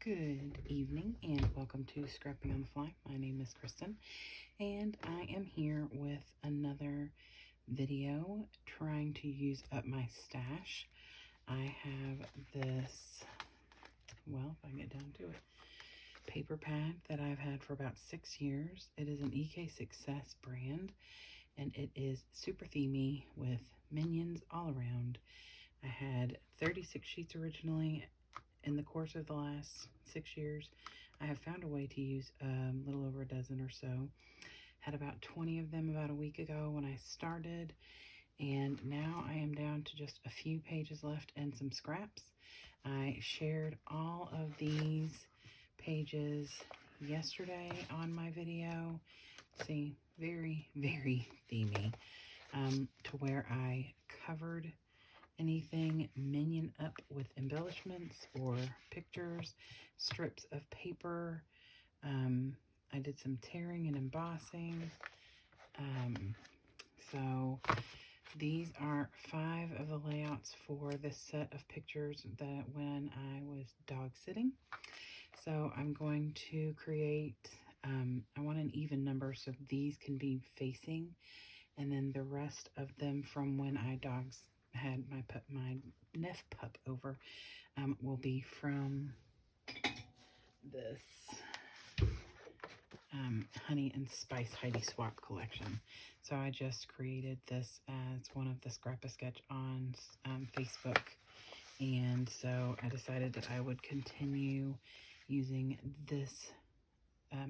Good evening and welcome to Scrapping on the Fly. My name is Kristen and I am here with another video trying to use up my stash. I have this, well, if I can get down to it, paper pad that I've had for about 6 years. It is an EK Success brand and it is super themey with minions all around. I had 36 sheets originally. In the course of the last 6 years, I have found a way to use a little over a dozen or so. Had about 20 of them about a week ago when I started, and now I am down to just a few pages left and some scraps. I shared all of these pages yesterday on my video. See, very, very themey, to where I covered anything Minion up with embellishments or pictures, strips of paper. I did some tearing and embossing. So these are 5 of the layouts for this set of pictures that when I was dog sitting. So I'm going to create, I want an even number so these can be facing, and then the rest of them from when I had my Neff pup over will be from this Honey and Spice Heidi Swap collection. So I just created this as one of the Scrap-a-Sketch on Facebook, and so I decided that I would continue using this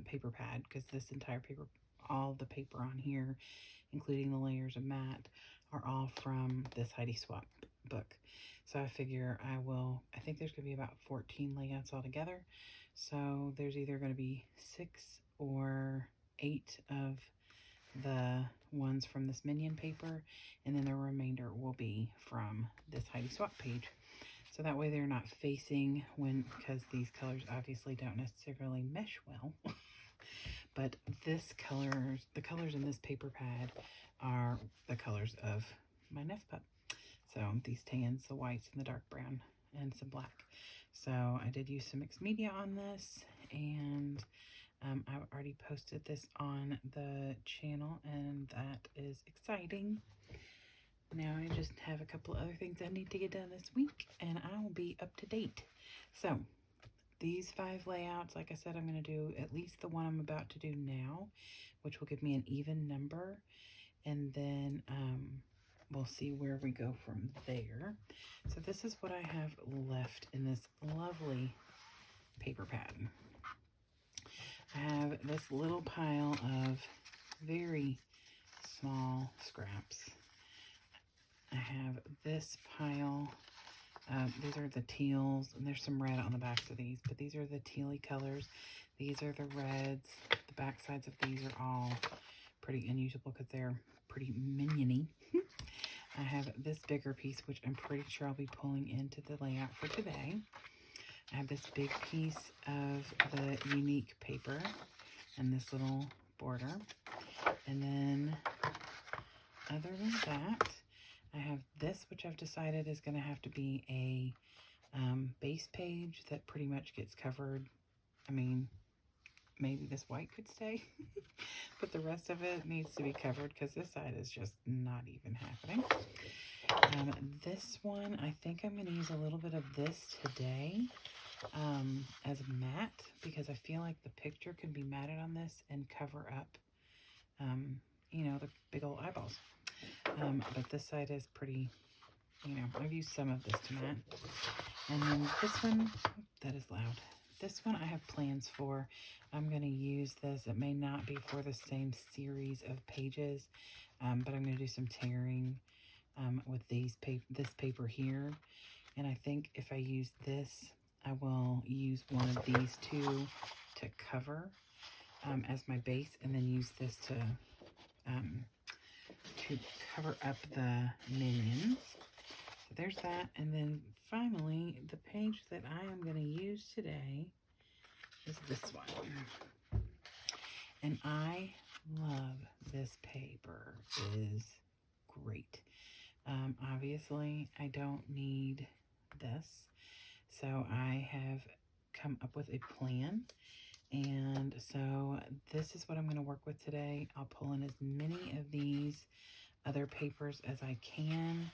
paper pad because this entire paper, all the paper on here, including the layers of matte, are all from this Heidi Swap book. So I figure I think there's going to be about 14 layouts altogether. So there's either going to be 6 or 8 of the ones from this Minion paper, and then the remainder will be from this Heidi Swap page. So that way they're not facing because these colors obviously don't necessarily mesh well. But the colors in this paper pad are the colors of my Neff pup. So these tans, the whites, and the dark brown, and some black. So I did use some mixed media on this, and I've already posted this on the channel, and that is exciting. Now I just have a couple other things I need to get done this week, and I will be up to date. So these 5 layouts, like I said, I'm going to do at least the one I'm about to do now, which will give me an even number, and then we'll see where we go from there. So this is what I have left in this lovely paper pad. I have this little pile of very small scraps. I have this pile. These are the teals, and there's some red on the backs of these, but these are the tealy colors. These are the reds. The back sides of these are all pretty unusable because they're pretty minion-y. I have this bigger piece, which I'm pretty sure I'll be pulling into the layout for today. I have this big piece of the unique paper and this little border. And then other than that, I have this, which I've decided is going to have to be a base page that pretty much gets covered. I mean, maybe this white could stay, but the rest of it needs to be covered because this side is just not even happening. This one, I think I'm going to use a little bit of this today as a matte because I feel like the picture can be matted on this and cover up, you know, the big old eyeballs. But this side is pretty, you know, I've used some of this to matte. And then this one, that is loud. This one I have plans for. I'm going to use this. It may not be for the same series of pages, but I'm going to do some tearing with this paper here. And I think if I use this, I will use one of these 2 to cover as my base, and then use this to cover up the minions. So there's that. And then finally, the page that I am going to use today is this one. And I love this paper. It is great. Obviously, I don't need this. So I have come up with a plan. And so this is what I'm going to work with today. I'll pull in as many of these other papers as I can.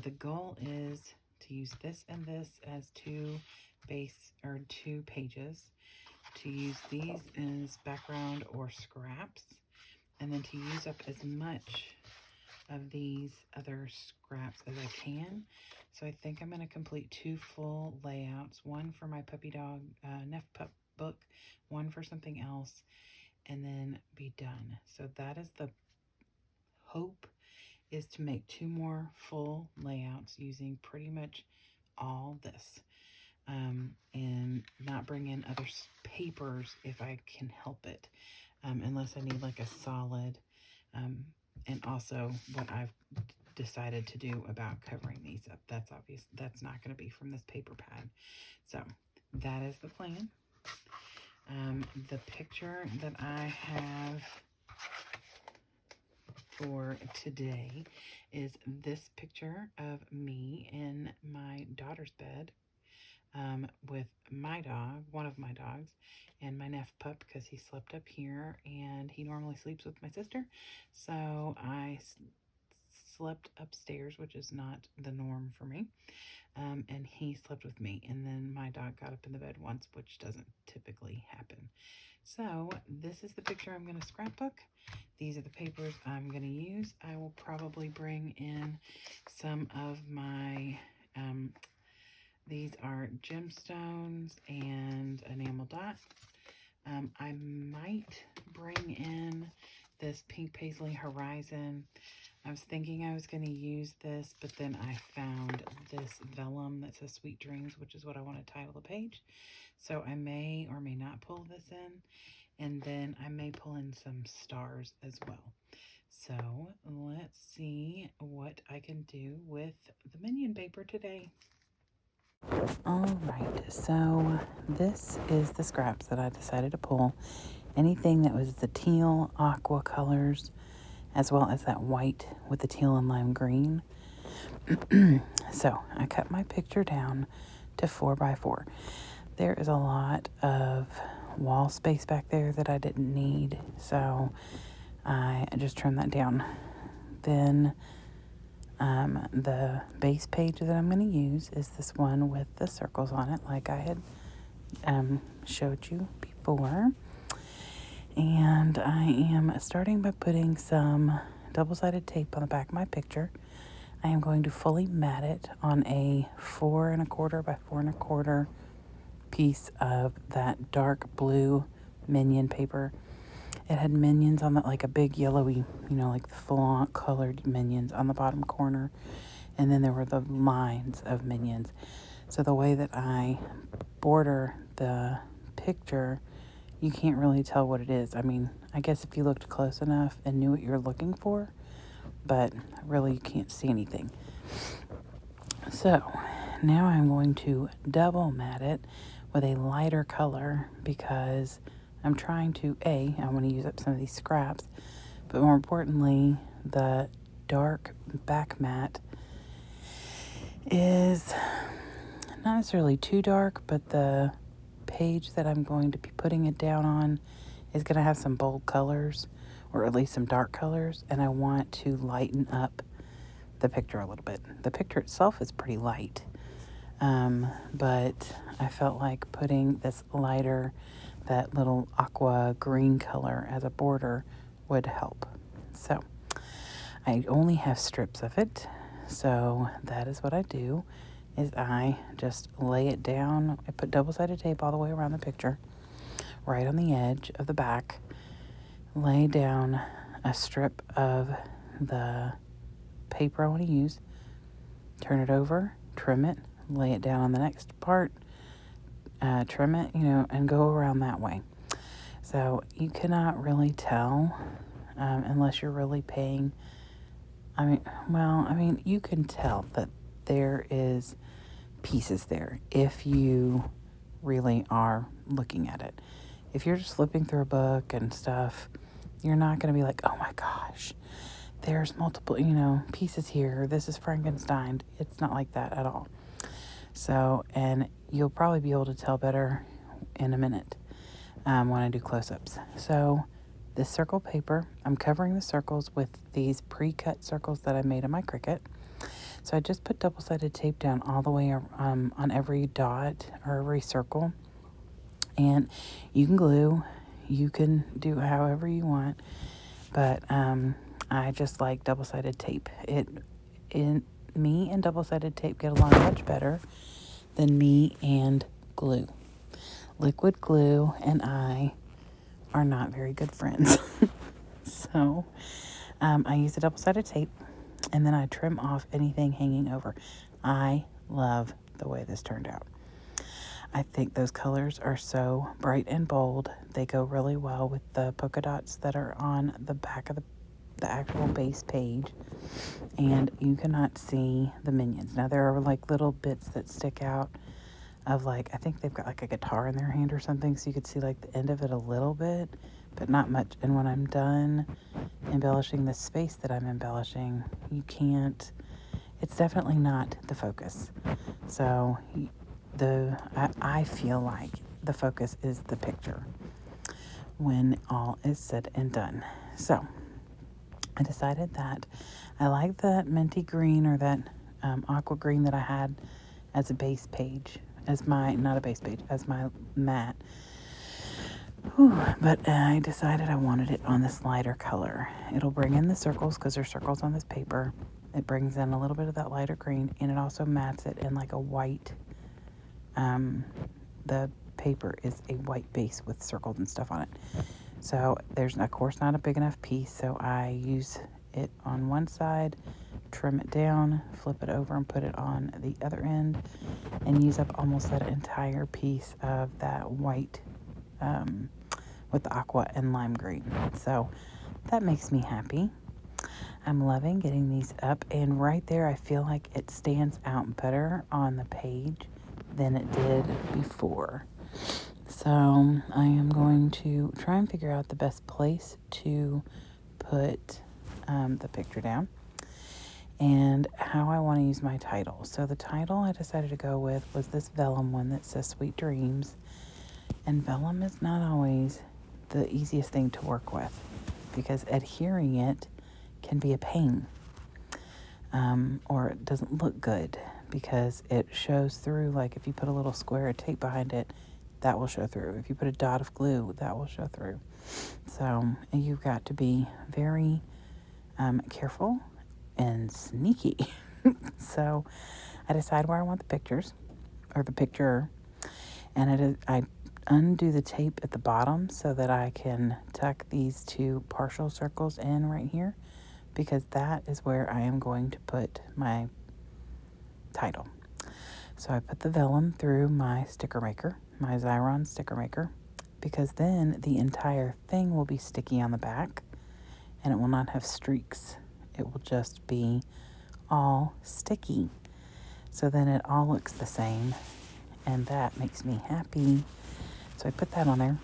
The goal is to use this and this as two pages, to use these as background or scraps, and then to use up as much of these other scraps as I can. So I think I'm going to complete 2 full layouts, one for my puppy dog Neff Pup book, one for something else, and then be done. So that is the hope, is to make 2 more full layouts using pretty much all this, and not bring in other papers if I can help it, unless I need like a solid, and also what I've decided to do about covering these up. That's obvious. That's not going to be from this paper pad. So that is the plan. The picture that I have for today is this picture of me in my daughter's bed, with my dog, one of my dogs, and my Neff Pup, because he slept up here and he normally sleeps with my sister. So I slept upstairs, which is not the norm for me. And he slept with me. And then my dog got up in the bed once, which doesn't typically happen. So this is the picture I'm going to scrapbook. These are the papers I'm going to use. I will probably bring in some of my, these are gemstones and enamel dots. I might bring in this pink paisley horizon. I was thinking I was going to use this, but then I found this vellum that says Sweet Dreams, which is what I want to title the page. So I may or may not pull this in, and then I may pull in some stars as well. So let's see what I can do with the Minion paper today. All right, so this is the scraps that I decided to pull. Anything that was the teal, aqua colors, as well as that white with the teal and lime green. So I cut my picture down to 4x4. There is a lot of wall space back there that I didn't need, so I just trimmed that down. Then the base page that I'm going to use is this one with the circles on it, like I had showed you before. And I am starting by putting some double-sided tape on the back of my picture. I am going to fully mat it on a 4 1/4 by 4 1/4 piece of that dark blue Minion paper. It had minions on it, like a big yellowy, like the full-on colored minions on the bottom corner. And then there were the lines of minions. So the way that I border the picture, you can't really tell what it is. I mean, I guess if you looked close enough and knew what you're looking for, but really you can't see anything. So now I'm going to double mat it with a lighter color, because I'm trying to, I want to use up some of these scraps, but more importantly, the dark back mat is not necessarily too dark, but the page that I'm going to be putting it down on is going to have some bold colors, or at least some dark colors, and I want to lighten up the picture a little bit. The picture itself is pretty light, but I felt like putting this lighter, that little aqua green color as a border would help. So I only have strips of it, so that is what I do, is I just lay it down. I put double-sided tape all the way around the picture, right on the edge of the back, lay down a strip of the paper I want to use, turn it over, trim it, lay it down on the next part, trim it, and go around that way. So you cannot really tell unless you're really paying. You can tell that there is pieces there if you really are looking at it. If you're just flipping through a book and stuff, you're not going to be like, oh my gosh, there's multiple, pieces here. This is Frankenstein. It's not like that at all. So, and you'll probably be able to tell better in a minute when I do close-ups. So this circle paper, I'm covering the circles with these pre-cut circles that I made in my Cricut. So I just put double-sided tape down all the way on every dot or every circle. And you can glue, you can do however you want, but I just like double-sided tape. Me and double-sided tape get along much better than me and glue. Liquid glue and I are not very good friends. So I use a double-sided tape, and then I trim off anything hanging over. I love the way this turned out. I think those colors are so bright and bold. They go really well with the polka dots that are on the back of the actual base page. And you cannot see the minions. Now there are like little bits that stick out of like, I think they've got like a guitar in their hand or something, so you could see like the end of it a little bit, but not much. And when I'm done embellishing the space that I'm embellishing, you can't, it's definitely not the focus. So I feel like the focus is the picture when all is said and done. So I decided that I like that minty green or that aqua green that I had as a base page, as my, not a base page, as my mat. But I decided I wanted it on this lighter color. It'll bring in the circles because there's circles on this paper. It brings in a little bit of that lighter green, and it also mats it in like a white. The paper is a white base with circles and stuff on it. So there's, of course, not a big enough piece, so I use it on one side, trim it down, flip it over, and put it on the other end, and use up almost that entire piece of that white with the aqua and lime green. So that makes me happy. I'm loving getting these up, and right there I feel like it stands out better on the page than it did before. So I am going to try and figure out the best place to put the picture down and how I want to use my title. So the title I decided to go with was this vellum one that says Sweet Dreams. And vellum is not always the easiest thing to work with because adhering it can be a pain, or it doesn't look good because it shows through. Like if you put a little square of tape behind it, that will show through. If you put a dot of glue, that will show through. So you've got to be very careful and sneaky. So I decide where I want the pictures or the picture, and I undo the tape at the bottom so that I can tuck these two partial circles in right here, because that is where I am going to put my title. So I put the vellum through my sticker maker, my Xyron sticker maker, because then the entire thing will be sticky on the back and it will not have streaks. It will just be all sticky. So then it all looks the same, and that makes me happy. So I put that on there,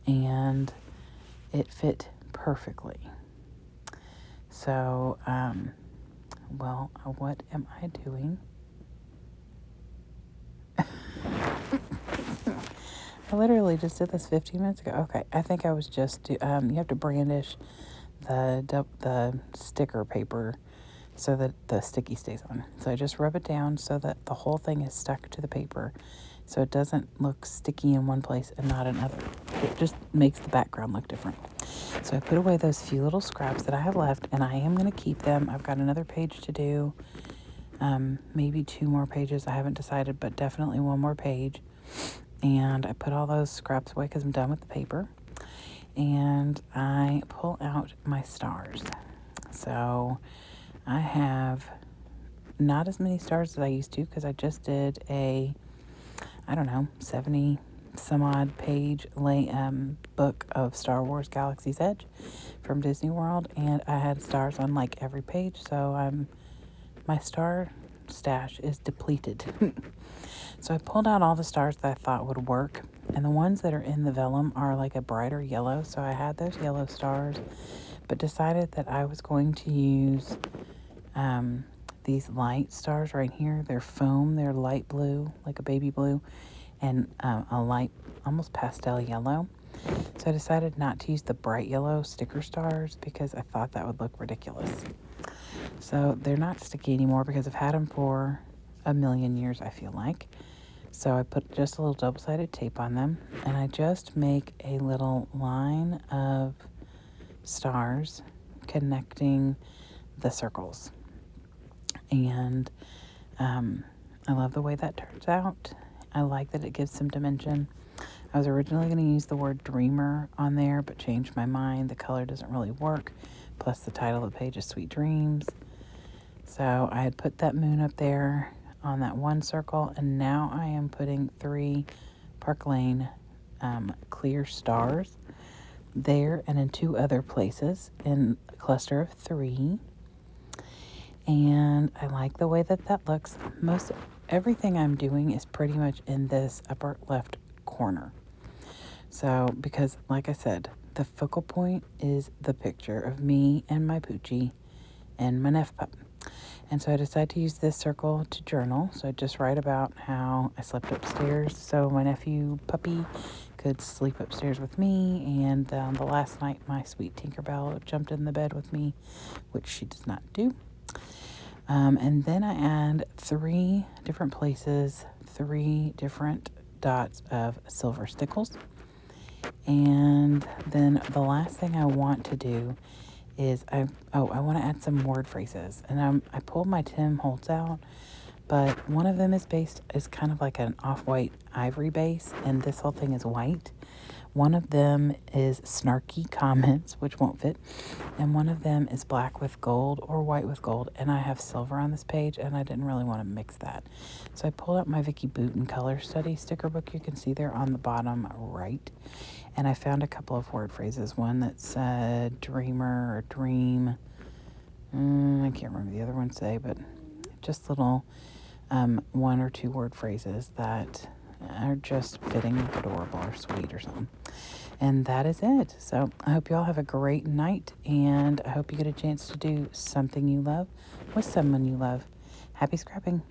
and it fit perfectly. So, well, what am I doing? I literally just did this 15 minutes ago. Okay, I think I was just, you have to brandish the sticker paper so that the sticky stays on. So I just rub it down so that the whole thing is stuck to the paper, so it doesn't look sticky in one place and not another. It just makes the background look different. So I put away those few little scraps that I have left, and I am going to keep them. I've got another page to do, maybe 2 more pages. I haven't decided, but definitely 1 more page. And I put all those scraps away because I'm done with the paper. And I pull out my stars. So I have not as many stars as I used to because I just did a, 70 some odd page book of Star Wars Galaxy's Edge from Disney World, and I had stars on like every page, so my star stash is depleted. So I pulled out all the stars that I thought would work, and the ones that are in the vellum are like a brighter yellow, so I had those yellow stars, but decided that I was going to use these light stars right here. They're foam, they're light blue, like a baby blue, and a light, almost pastel yellow. So I decided not to use the bright yellow sticker stars because I thought that would look ridiculous. So they're not sticky anymore because I've had them for a million years, I feel like. So I put just a little double-sided tape on them, and I just make a little line of stars connecting the circles. And I love the way that turns out. I like that it gives some dimension. I was originally going to use the word dreamer on there, but changed my mind. The color doesn't really work. Plus the title of the page is Sweet Dreams. So I had put that moon up there on that one circle, and now I am putting 3 Park Lane clear stars there and in 2 other places in a cluster of 3. And I like the way that that looks. Most everything I'm doing is pretty much in this upper left corner. So, because like I said, the focal point is the picture of me and my Poochie and my Neff pup. And so I decided to use this circle to journal. So I just write about how I slept upstairs so my nephew puppy could sleep upstairs with me. And the last night my sweet Tinkerbell jumped in the bed with me, which she does not do. And then I add 3 different places, 3 different dots of silver stickles. And then the last thing I want to do is I want to add some word phrases. And I pulled my Tim Holtz out, but one of them is kind of like an off-white ivory base, and this whole thing is white. One of them is snarky comments, which won't fit, and one of them is black with gold or white with gold, and I have silver on this page, and I didn't really want to mix that. So I pulled out my Vicky Booten Color Study sticker book. You can see there on the bottom right, and I found a couple of word phrases. One that said dreamer or dream. I can't remember the other one say, but just little 1 or 2 word phrases that are just fitting, like adorable or sweet or something. And that is it. So I hope you all have a great night, and I hope you get a chance to do something you love with someone you love. Happy scrapping.